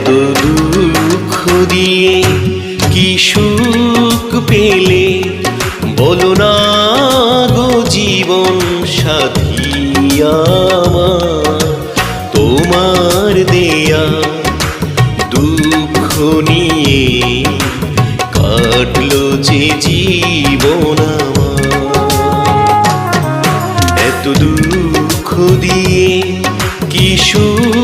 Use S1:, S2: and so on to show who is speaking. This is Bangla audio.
S1: এত দুঃখ দিয়ে কি সুখ পেলে বলো না গো জীবন সাথী আমার। তোমার দেয়া দুঃখ নিয়ে কাটলো যে জীবন আমার। এত দুঃখ দিয়ে কি সুখ